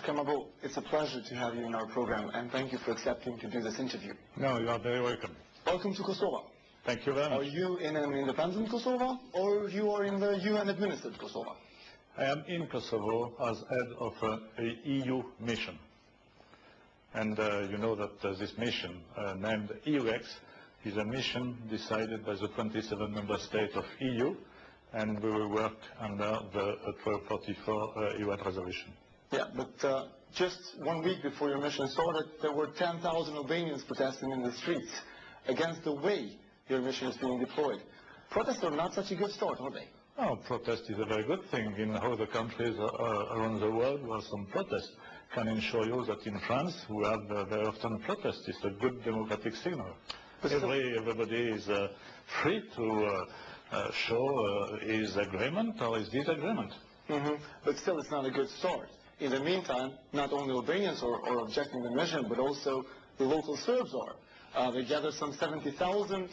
Kermabon, it's a pleasure to have you in our program, and thank you for accepting to do this interview. No, you are very welcome. Welcome to Kosovo. Thank you very much. Are you in an independent Kosovo, or you are in the UN-administered Kosovo? I am in Kosovo as head of a EU mission. And you know that this mission, named EUX, is a mission decided by the 27 member states of EU, and we will work under the 1244 UN resolution. Yeah, but just 1 week before your mission started, there were 10,000 Albanians protesting in the streets against the way your mission is being deployed. Protests are not such a good start, are they? Oh, protest is a very good thing. In all the countries around the world where some protests can ensure you that in France we have very often protests. It's a good democratic signal. Everybody is free to show his agreement or his disagreement. But still, it's not a good start. In the meantime, not only Albanians are objecting to the mission, but also the local Serbs are. They gathered some 70,000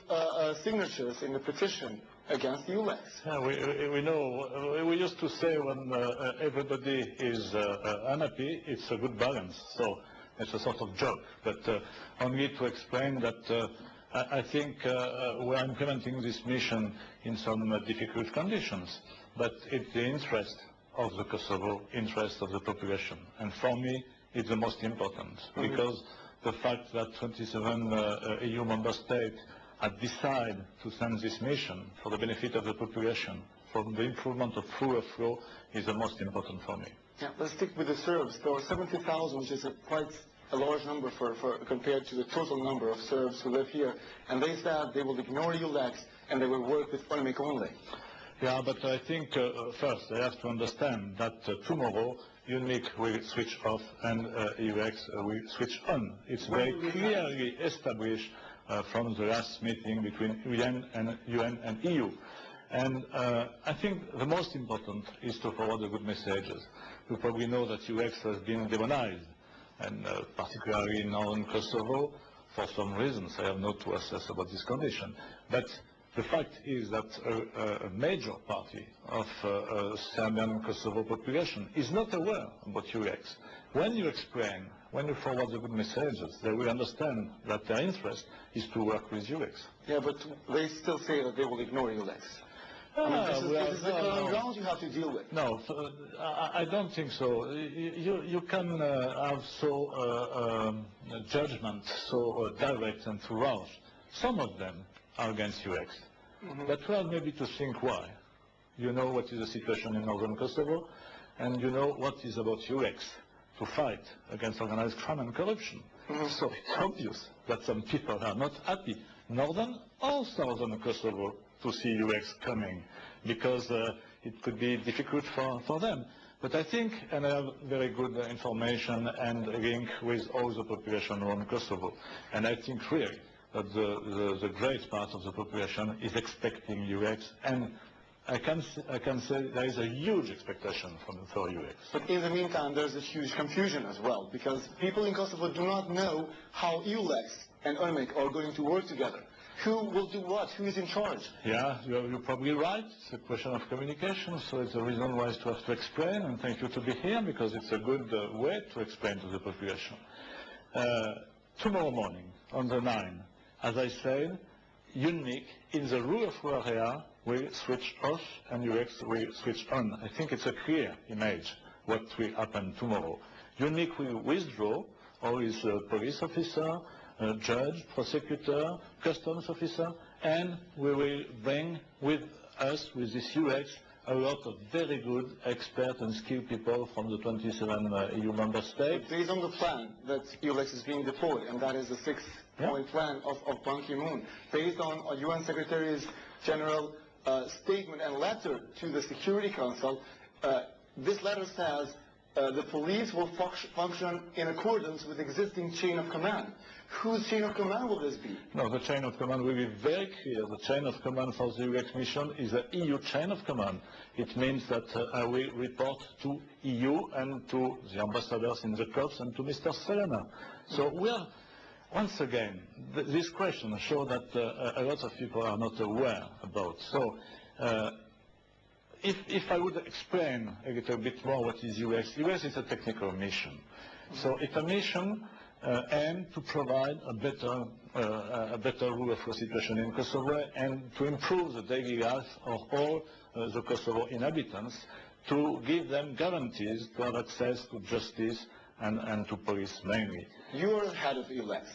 signatures in the petition against the EULEX. Yeah, we know. We used to say when everybody is unhappy, it's a good balance. So it's a sort of joke. But only to explain that I think we are implementing this mission in some difficult conditions. But it's the interest of the Kosovo, interest of the population. And for me, it's the most important. Because the fact that 27 EU member states have decided to send this mission for the benefit of the population, for the improvement of rule of law, is the most important for me. Yeah, let's stick with the Serbs. There are 70,000, which is quite a large number compared to the total number of Serbs who live here. And they said they will ignore EULEX and they will work with UNMIK only. Yeah, but I think first I have to understand that tomorrow UNMIK will switch off and EUX will switch on. It's very clearly established from the last meeting between UN and EU. And I think the most important is to forward the good messages. You probably know that EUX has been demonized, and particularly in northern Kosovo, for some reasons. I have not to assess about this condition. But the fact is that a major party of Serbian Kosovo population is not aware about EUX. When you explain, when you forward the good messages, they will understand that their interest is to work with EUX. Yeah, but they still say that they will ignore EULEX. This is the common ground you have to deal with. No, I don't think so. You can have so judgment so direct and too harsh. Some of them are against EUX. But we have maybe to think why. You know what is the situation in northern Kosovo, and you know what is about EUX to fight against organized crime and corruption. So it's obvious that some people are not happy, northern or southern Kosovo, to see EUX coming, because it could be difficult for them. But I think, and I have very good information and link with all the population around Kosovo, and I think really that the great part of the population is expecting EUX, and I can say there is a huge expectation for EUX. But in the meantime, there's a huge confusion as well, because people in Kosovo do not know how EULEX and UNMIK are going to work together. Who will do what? Who is in charge? Yeah, you're probably right. It's a question of communication, so it's a reason why to have to explain, and thank you to be here, because it's a good way to explain to the population. Tomorrow morning, on the 9th, as I said, UNMIK in the rule of law area will switch off and EUX will switch on. I think it's a clear image what will happen tomorrow. UNMIK will withdraw all his police officer, judge, prosecutor, customs officer, and we will bring with us, with this EUX, a lot of very good expert and skilled people from the 27 EU member states. But based on the plan that EULEX is being deployed, and that is the six-point plan of Ban Ki-moon, based on UN Secretary General statement and letter to the Security Council, this letter says the police will function in accordance with existing chain of command. Whose chain of command will this be? No, the chain of command will be very clear. The chain of command for the EUX mission is the EU chain of command. It means that I will report to EU and to the ambassadors in the corps and to Mr. Selena. So we are, once again, this question shows that a lot of people are not aware about. So if I would explain a little bit more what is UX is a technical mission. So it's a mission aimed to provide a better rule of law situation in Kosovo and to improve the daily life of all the Kosovo inhabitants, to give them guarantees to have access to justice and to police mainly. You are the head of EULEX.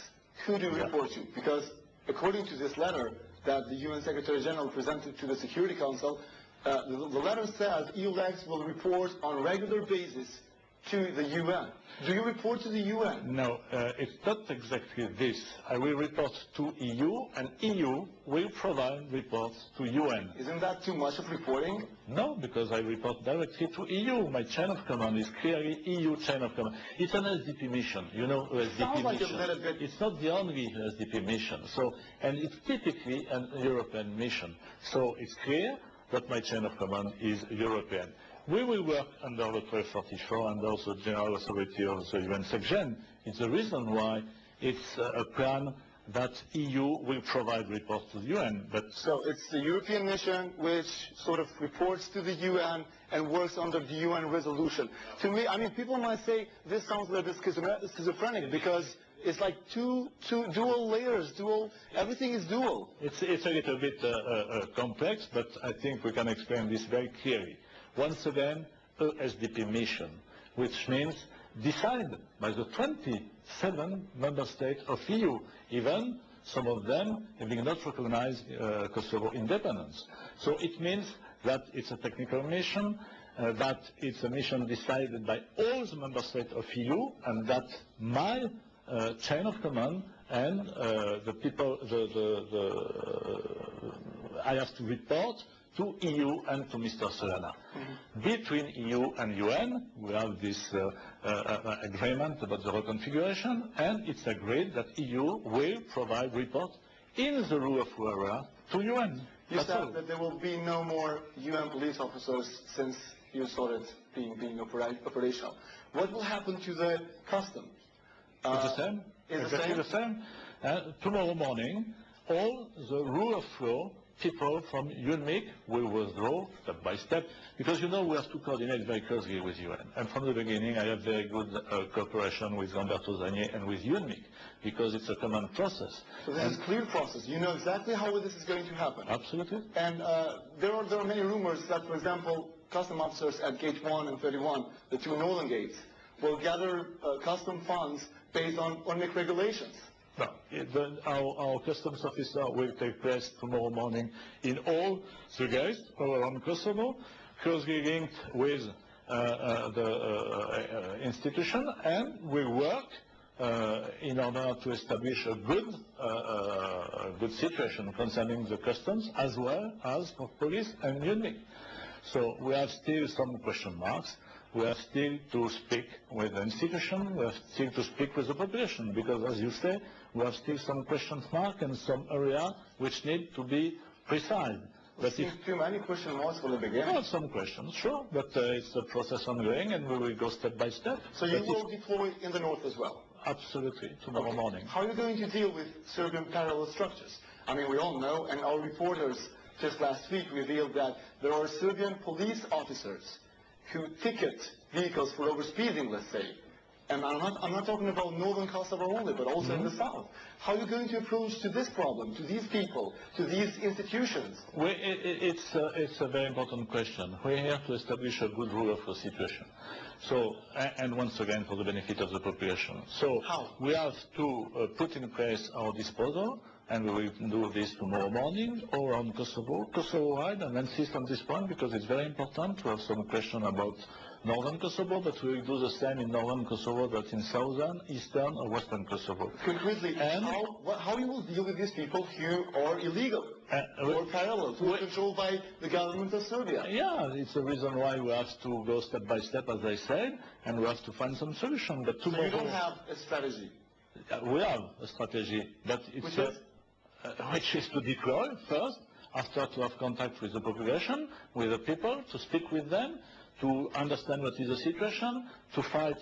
Who do you report to? Because according to this letter that the UN Secretary General presented to the Security Council, the letter says EULEX will report on a regular basis to the UN. Do you report to the UN? No, it's not exactly this. I will report to EU, and EU will provide reports to UN. Isn't that too much of reporting? No, because I report directly to EU. My chain of command is clearly EU chain of command. It's an SDP mission, you know, SDP Sounds like mission. a little bit. It's not the only SDP mission. So, and it's typically an European mission. So it's clear that my chain of command is European. We will work under the 1244 and also General Authority of the UN SecGen. It's the reason why it's a plan that EU will provide reports to the UN. But so it's the European mission which sort of reports to the UN and works under the UN resolution. To me, I mean, people might say this sounds like schizophrenic because it's like two dual layers, everything is dual. It's a little bit complex, but I think we can explain this very clearly. Once again, a SDP mission, which means decided by the 27 member states of EU, even some of them having not recognized Kosovo independence. So it means that it's a technical mission, that it's a mission decided by all the member states of EU, and that my chain of command and the people, I have to report to EU and to Mr. Solana. Between EU and UN, we have this agreement about the reconfiguration, and it's agreed that EU will provide reports in the rule of law area to UN. You said that there will be no more UN police officers since you started being operational. What will happen to the custom? It's the same. Exactly the same. Tomorrow morning, all the rule of law people from UNMIC will withdraw step by step, because you know we have to coordinate very closely with UN. And from the beginning I have very good cooperation with Lamberto Zanier and with UNMIC, because it's a common process. So this is a clear process. You know exactly how this is going to happen. Absolutely. And there are many rumors that, for example, custom officers at Gate 1 and 31, the two northern gates, will gather custom funds based on UNMIC regulations. No, our customs officer will take place tomorrow morning in all the gates around Kosovo, closely linked with the institution, and will work in order to establish a good situation concerning the customs as well as for police and UNMIC. So we have still some question marks. We have still to speak with the institution, we have still to speak with the population, because as you say, we have still some question marks and some areas which need to be precise. But if too many question marks for the beginning. Well, some questions, sure, but it's a process ongoing and we will go step by step. So you will deploy in the north as well? Absolutely, tomorrow morning. How are you going to deal with Serbian parallel structures? I mean, we all know, and our reporters just last week revealed that there are Serbian police officers who ticket vehicles for overspeeding, let's say. And I'm not talking about northern Kosovo only, but also in the south. How are you going to approach to this problem, to these people, to these institutions? It's a very important question. We're here to establish a good rule of law situation. So, and once again, for the benefit of the population. So, how? We have to put in place our disposal, and we will do this tomorrow morning, all around Kosovo-wide, and insist on this point because it's very important to have some question about northern Kosovo, but we will do the same in northern Kosovo that in southern, eastern, or western Kosovo. Concretely, how you will deal with these people who are illegal or parallel, who are controlled by the government of Serbia? Yeah, it's the reason why we have to go step by step, as I said, and we have to find some solution. But tomorrow, so you don't have a strategy? We have a strategy, but it's which is to deploy first after to have contact with the population, with the people, to speak with them, to understand what is the situation, to fight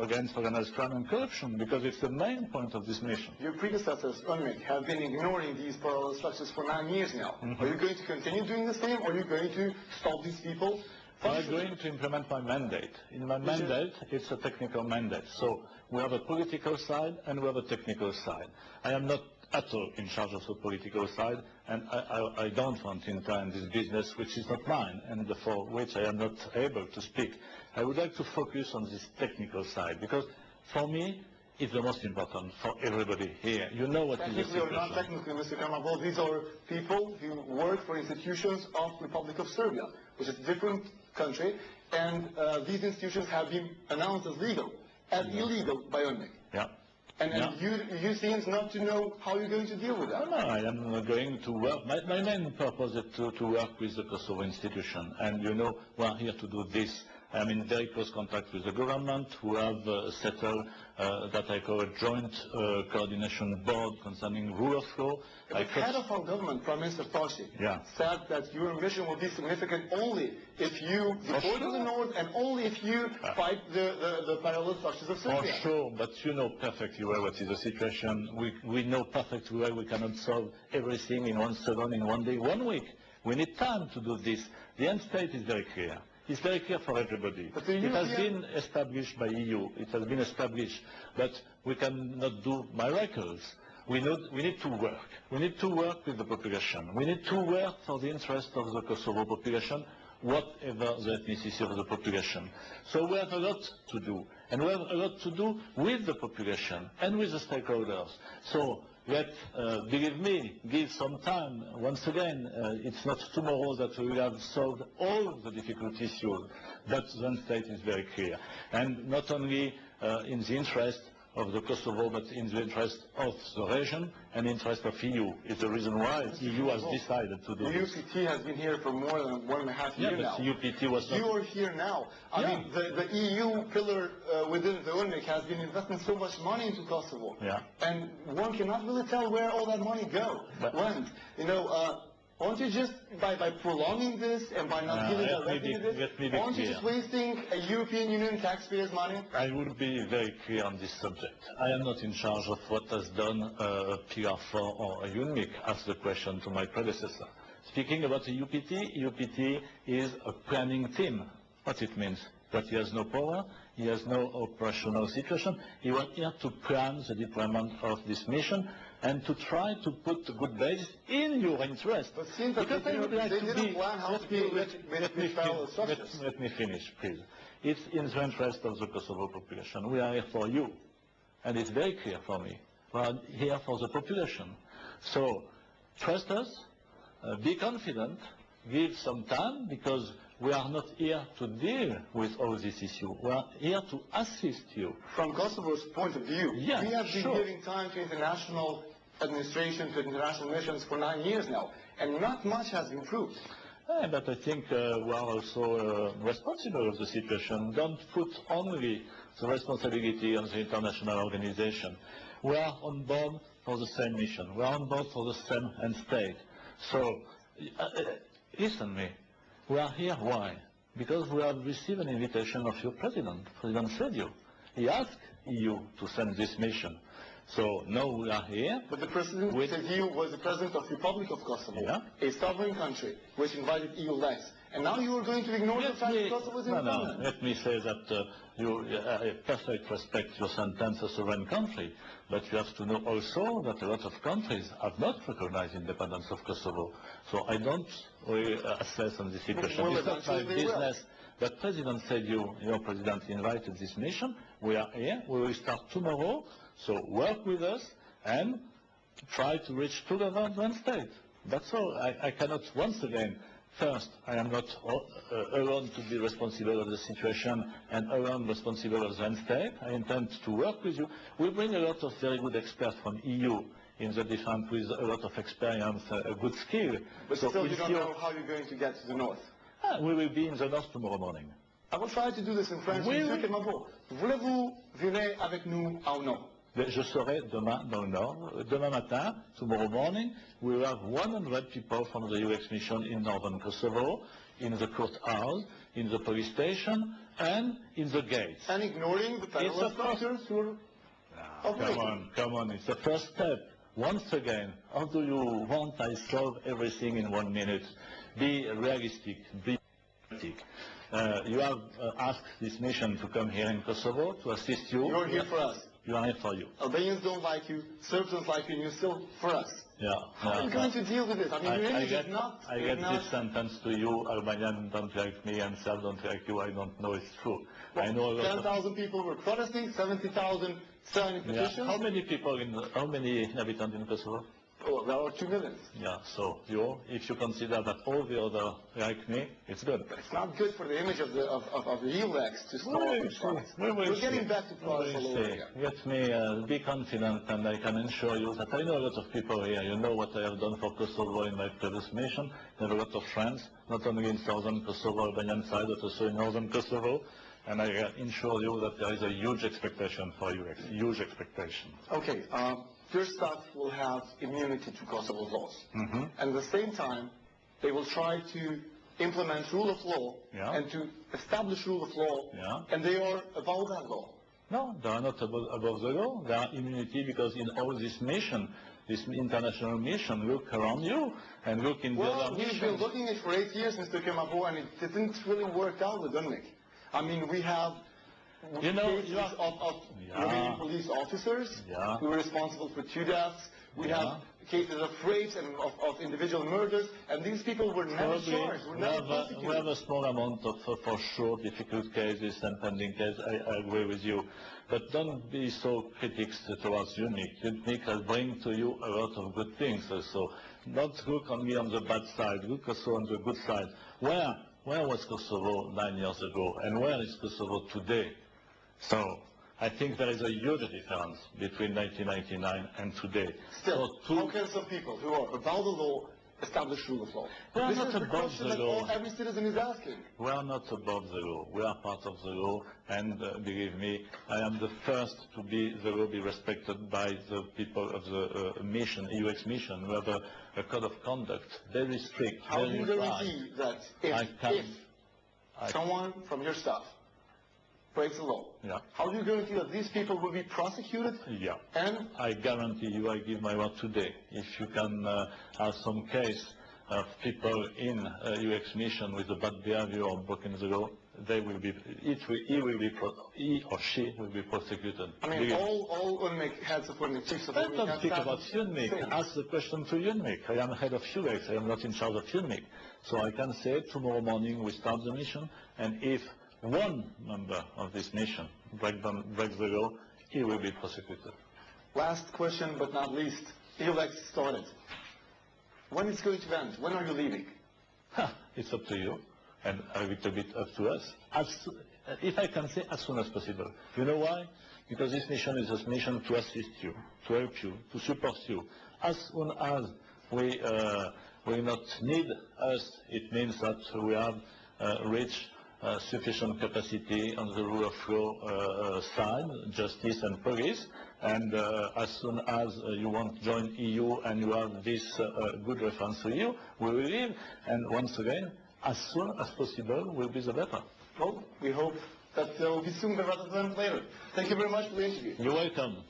against organized crime and corruption, because it's the main point of this mission. Your predecessors, UNMIK, have been ignoring these parallel structures for 9 years now. Are you going to continue doing the same, or are you going to stop these people? I'm going to implement my mandate. In my mandate, it's a technical mandate. So we have a political side and we have a technical side. I am not at all in charge of the political side, and I don't want to enter in this business which is not mine and for which I am not able to speak. I would like to focus on this technical side, because for me it's the most important for everybody here. You know what is the situation. Technically or non-technically, Mr. Kermabon, these are people who work for institutions of the Republic of Serbia, which is a different country, and these institutions have been announced as legal, as illegal by UNMIK. Yeah. And you seem not to know how you're going to deal with that. No, I am going to work. My main purpose is to work with the Kosovo institution. And you know, we are here to do this. I am in very close contact with the government, who have settled that I call a joint coordination board concerning rule of law. The head of our government, Prime Minister Tashi, said that your ambition will be significant only if you deploy to the north and only if you fight the parallel structures of Serbia. For sure, but you know perfectly well what is the situation. We know perfectly well we cannot solve everything in 1 second, in 1 day, 1 week. We need time to do this. The end state is very clear. It's very clear for everybody. It has been established by EU. It has been established, but we cannot do miracles. We need to work. We need to work with the population. We need to work for the interest of the Kosovo population, whatever the ethnicity of the population. So we have a lot to do, and we have a lot to do with the population and with the stakeholders. So believe me, give some time. Once again, it's not tomorrow that we will have solved all the difficult issues, but the state is very clear. And not only in the interest of the Kosovo, but in the interest of the region and interest of EU. It's the reason why EU has decided to do this. The UPT has been here for more than 1.5 years now. The UPT was not... You are here now. I mean, the EU pillar within the UNMIK has been investing so much money into Kosovo. And one cannot really tell where all that money went. You know, aren't you just, by prolonging this and by not giving directly this, aren't you just wasting a European Union taxpayers' money? I will be very clear on this subject. I am not in charge of what has done PR4 or UNMIK, asked the question to my predecessor. Speaking about the UPT is a planning team. What it means? That he has no power, he has no operational situation. He was here to plan the deployment of this mission and to try to put a good base in your interest. But since because I would like to be... Let me finish, please. It's in the interest of the Kosovo population. We are here for you. And it's very clear for me. We are here for the population. So, trust us, be confident, give some time, because we are not here to deal with all these issues. We are here to assist you. From Kosovo's point of view, we have been giving time to international administration, to international missions for 9 years now, and not much has improved. But I think we are also responsible of the situation. Don't put only the responsibility on the international organization. We are on board for the same mission. We are on board for the same end state. So, listen to me. We are here, why? Because we have received an invitation of your president, President Sedio. He asked EU to send this mission. So now we are here. But the President Sedio was the President of the Republic of Kosovo, a sovereign country which invited EU legs. And now you are going to ignore the fact that Kosovo is independent. No, let me say that I perfectly respect your sentence as a sovereign country, but you have to know also that a lot of countries have not recognized independence of Kosovo. So I don't really assess on this situation. It's not my business. But President said your president invited this mission. We are here. We will start tomorrow. So work with us and try to reach together one state. That's all. I cannot, once again, first, I am not alone to be responsible of the situation and alone responsible of the end state. I intend to work with you. We bring a lot of very good experts from EU in the defense with a lot of experience, a good skill. But so still you don't know how you're going to get to the north. We will be in the north tomorrow morning. I will try to do this in French. Monsieur Kermabon, voulez-vous venir avec nous ou non? Je serai demain dans le Nord. Demain matin, tomorrow morning, we will have 100 people from the UX mission in northern Kosovo, in the courthouse, in the police station, and in the gates. And ignoring the federal officers who are operating. Come on, it's the first step. Once again, how do you want I solve everything in 1 minute? Be realistic, be realistic. You have asked this mission to come here in Kosovo to assist you. You're here for us. You are here for you. Albanians don't like you, Serbs don't like you, and you're still for us. Yeah. How are you going to deal with this? I mean, your image is not... I get this sentence to you, Albanians don't like me and Serbs don't like you. I don't know it's true. Well, I know 10,000 people were protesting, 70,000 signing petitions. How many people how many inhabitants in Kosovo? Oh, there are 2 million. Yeah, so if you consider that all the other like me, it's good. But it's not good for the image of the UX to start. We're getting back to progress all over again. Let me be confident, and I can assure you that I know a lot of people here. You know what I have done for Kosovo in my previous mission. I have a lot of friends, not only in southern Kosovo, Albanian side, but also in northern Kosovo. And I assure you that there is a huge expectation for UX, huge expectation. Okay, your staff will have immunity to Kosovo's laws. Mm-hmm. And at the same time, they will try to implement rule of law and to establish rule of law, and they are above that law. No, they are not above the law. They are immunity because in all this mission, this international mission, look around you and look in the other missions. We've been looking at it for 8 years, Mr. Kermabon, and it didn't really work out with UNMIC. I mean, we have cases of Romanian police officers who were responsible for 2 deaths. We have cases of rapes and of individual murders, and these people were never charged, were never prosecuted. We have a small amount of, for sure, difficult cases and pending cases. I agree with you. But don't be so critical towards UNMIC. UNMIC has bring to you a lot of good things also. Don't look on me on the bad side, look also on the good side. Where was Kosovo 9 years ago, and where is Kosovo today? So I think there is a huge difference between 1999 and today. Still, how can some people who are above the law establish rule of law? This is the question that every citizen is asking. We are not above the law. We are part of the law, and believe me, I am the first to be the law be respected by the people of the mission, UX mission. We have a code of conduct, very strict, How do you guarantee that if someone from your staff breaks the law, how do you guarantee that these people will be prosecuted? Yeah. And I guarantee you, I give my word today, if you can have some case of people in UX mission with a bad behavior or breaking the law, they will be, he or she will be prosecuted. I mean, all UNMIC heads of UNMIC, chiefs of UNMIC, don't speak about UNMIC. Ask the question to UNMIC. I am head of UX. I am not in charge of UNMIC. So I can say tomorrow morning we start the mission, and if one member of this mission breaks the law, he will be prosecuted. Last question, but not least. UX started. When is it going to end? When are you leaving? It's up to you, and a little bit up to us. If I can say, as soon as possible. You know why? Because this mission is a mission to assist you, to help you, to support you. As soon as we will not need us, it means that we have reached sufficient capacity on the rule of law side, justice and police, and as soon as you want to join EU and you have this good reference to EU, we will leave, and once again, as soon as possible will be the better. Well, we hope that will be sooner rather than later. Thank you very much for the interview. You're welcome.